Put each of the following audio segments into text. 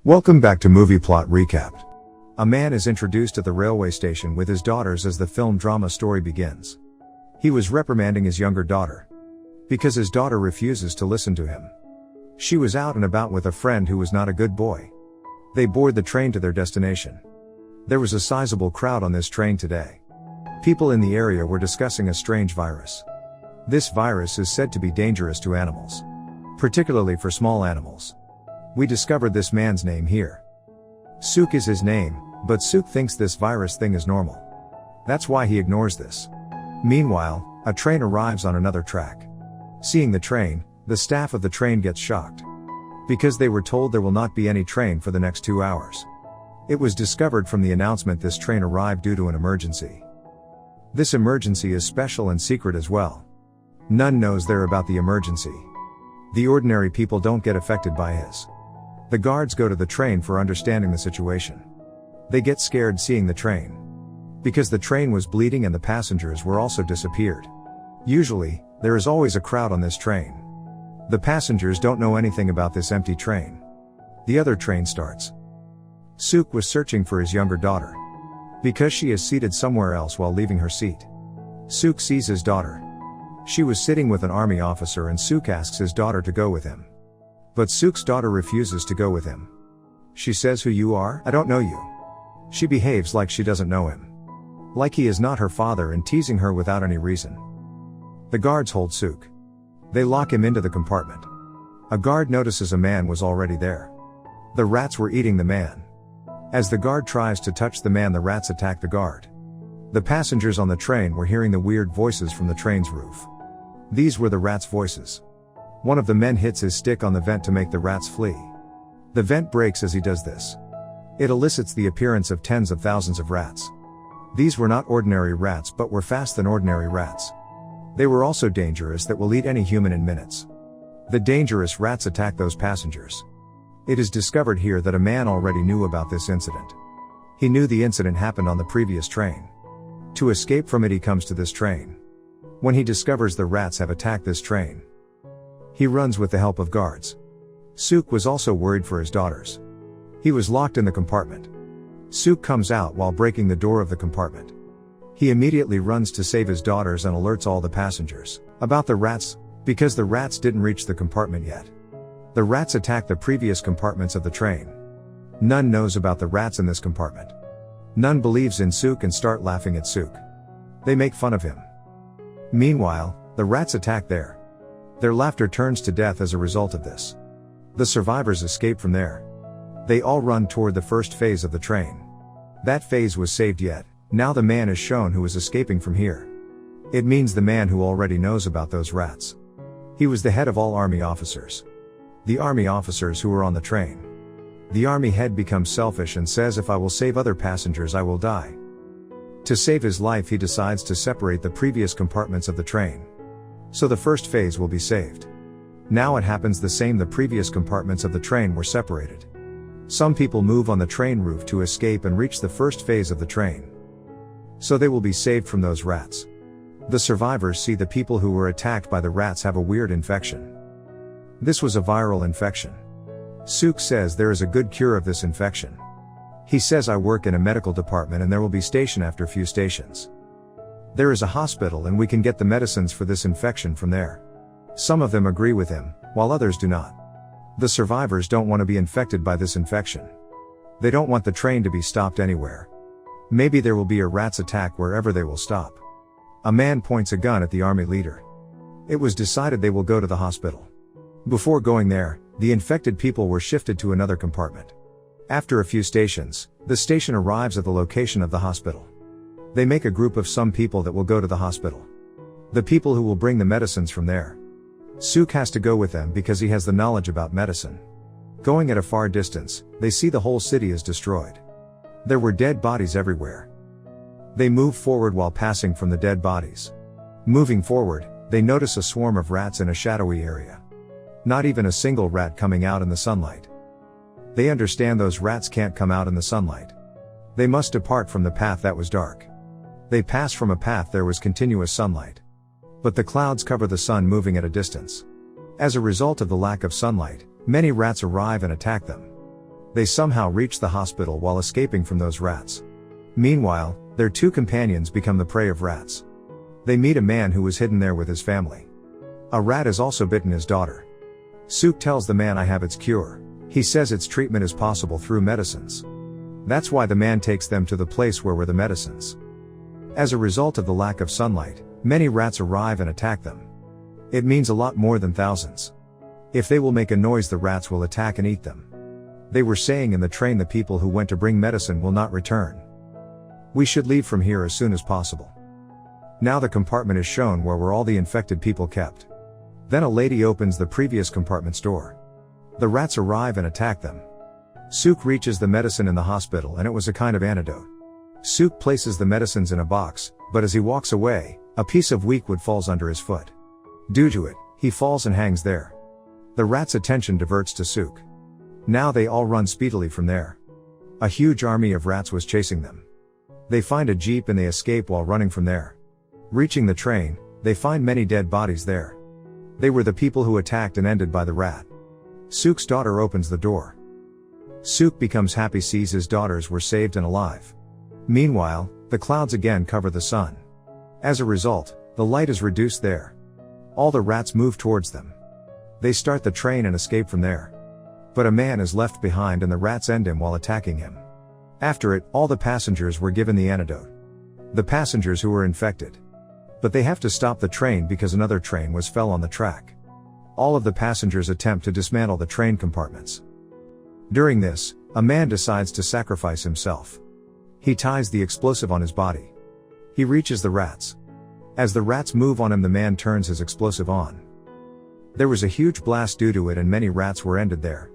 Welcome back to Movie Plot Recapped. A man is introduced at the railway station with his daughters as the film drama story begins. He was reprimanding his younger daughter because his daughter refuses to listen to him. She was out and about with a friend who was not a good boy. They board the train to their destination. There was a sizable crowd on this train today. People in the area were discussing a strange virus. This virus is said to be dangerous to animals, particularly for small animals. We discovered this man's name here. Suk is his name, but Suk thinks this virus thing is normal. That's why he ignores this. Meanwhile, a train arrives on another track. Seeing the train, the staff of the train gets shocked, because they were told there will not be any train for the next 2 hours. It was discovered from the announcement this train arrived due to an emergency. This emergency is special and secret as well. None knows there about the emergency. The ordinary people don't get affected by his. The guards go to the train for understanding the situation. They get scared seeing the train, because the train was bleeding and the passengers were also disappeared. Usually, there is always a crowd on this train. The passengers don't know anything about this empty train. The other train starts. Suk was searching for his younger daughter, because she is seated somewhere else while leaving her seat. Suk sees his daughter. She was sitting with an army officer and Suk asks his daughter to go with him. But Suk's daughter refuses to go with him. She says, "Who you are? I don't know you." She behaves like she doesn't know him, like he is not her father, and teasing her without any reason. The guards hold Suk. They lock him into the compartment. A guard notices a man was already there. The rats were eating the man. As the guard tries to touch the man, the rats attack the guard. The passengers on the train were hearing the weird voices from the train's roof. These were the rats' voices. One of the men hits his stick on the vent to make the rats flee. The vent breaks as he does this. It elicits the appearance of tens of thousands of rats. These were not ordinary rats but were faster than ordinary rats. They were also dangerous, that will eat any human in minutes. The dangerous rats attack those passengers. It is discovered here that a man already knew about this incident. He knew the incident happened on the previous train. To escape from it, he comes to this train. When he discovers the rats have attacked this train, he runs with the help of guards. Suk was also worried for his daughters. He was locked in the compartment. Suk comes out while breaking the door of the compartment. He immediately runs to save his daughters and alerts all the passengers about the rats, because the rats didn't reach the compartment yet. The rats attacked the previous compartments of the train. None knows about the rats in this compartment. None believes in Suk and start laughing at Suk. They make fun of him. Meanwhile, the rats attack there. Their laughter turns to death as a result of this. The survivors escape from there. They all run toward the first phase of the train. That phase was saved yet. Now the man is shown who is escaping from here. It means the man who already knows about those rats. He was the head of all army officers. The army officers who were on the train. The army head becomes selfish and says, "If I will save other passengers, I will die." To save his life, he decides to separate the previous compartments of the train, so the first phase will be saved. Now it happens the same, the previous compartments of the train were separated. Some people move on the train roof to escape and reach the first phase of the train, so they will be saved from those rats. The survivors see the people who were attacked by the rats have a weird infection. This was a viral infection. Suk says there is a good cure of this infection. He says, "I work in a medical department and there will be station after few stations. There is a hospital and we can get the medicines for this infection from there." Some of them agree with him, while others do not. The survivors don't want to be infected by this infection. They don't want the train to be stopped anywhere. Maybe there will be a rats attack wherever they will stop. A man points a gun at the army leader. It was decided they will go to the hospital. Before going there, the infected people were shifted to another compartment. After a few stations, the station arrives at the location of the hospital. They make a group of some people that will go to the hospital. The people who will bring the medicines from there. Suk has to go with them because he has the knowledge about medicine. Going at a far distance, they see the whole city is destroyed. There were dead bodies everywhere. They move forward while passing from the dead bodies. Moving forward, they notice a swarm of rats in a shadowy area. Not even a single rat coming out in the sunlight. They understand those rats can't come out in the sunlight. They must depart from the path that was dark. They pass from a path there was continuous sunlight. But the clouds cover the sun moving at a distance. As a result of the lack of sunlight, many rats arrive and attack them. They somehow reach the hospital while escaping from those rats. Meanwhile, their two companions become the prey of rats. They meet a man who was hidden there with his family. A rat has also bitten his daughter. Suk tells the man, "I have its cure." He says its treatment is possible through medicines. That's why the man takes them to the place where were the medicines. As a result of the lack of sunlight, many rats arrive and attack them. It means a lot more than thousands. If they will make a noise, the rats will attack and eat them. They were saying in the train the people who went to bring medicine will not return. We should leave from here as soon as possible. Now the compartment is shown where were all the infected people kept. Then a lady opens the previous compartment's door. The rats arrive and attack them. Suk reaches the medicine in the hospital, and it was a kind of antidote. Suk places the medicines in a box, but as he walks away, a piece of weak wood falls under his foot. Due to it, he falls and hangs there. The rats' attention diverts to Suk. Now they all run speedily from there. A huge army of rats was chasing them. They find a jeep and they escape while running from there. Reaching the train, they find many dead bodies there. They were the people who attacked and ended by the rat. Suk's daughter opens the door. Suk becomes happy, sees his daughters were saved and alive. Meanwhile, the clouds again cover the sun. As a result, the light is reduced there. All the rats move towards them. They start the train and escape from there. But a man is left behind and the rats end him while attacking him. After it, all the passengers were given the antidote. The passengers who were infected. But they have to stop the train because another train fell on the track. All of the passengers attempt to dismantle the train compartments. During this, a man decides to sacrifice himself. He ties the explosive on his body. He reaches the rats. As the rats move on him, the man turns his explosive on. There was a huge blast due to it and many rats were ended there.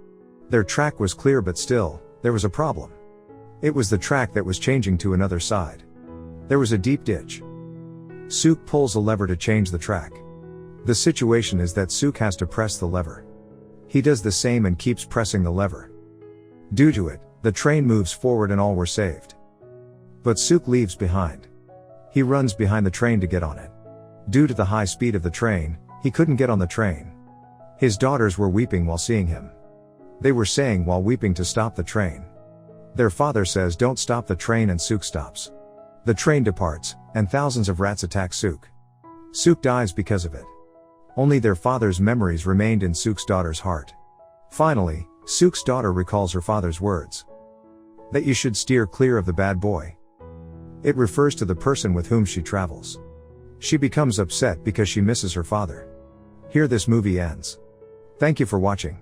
Their track was clear, but still, there was a problem. It was the track that was changing to another side. There was a deep ditch. Suk pulls a lever to change the track. The situation is that Suk has to press the lever. He does the same and keeps pressing the lever. Due to it, the train moves forward and all were saved. But Suk leaves behind. He runs behind the train to get on it. Due to the high speed of the train, he couldn't get on the train. His daughters were weeping while seeing him. They were saying while weeping to stop the train. Their father says don't stop the train, and Suk stops. The train departs, and thousands of rats attack Suk. Suk dies because of it. Only their father's memories remained in Suk's daughter's heart. Finally, Suk's daughter recalls her father's words. That you should steer clear of the bad boy. It refers to the person with whom she travels. She becomes upset because she misses her father. Here this movie ends. Thank you for watching.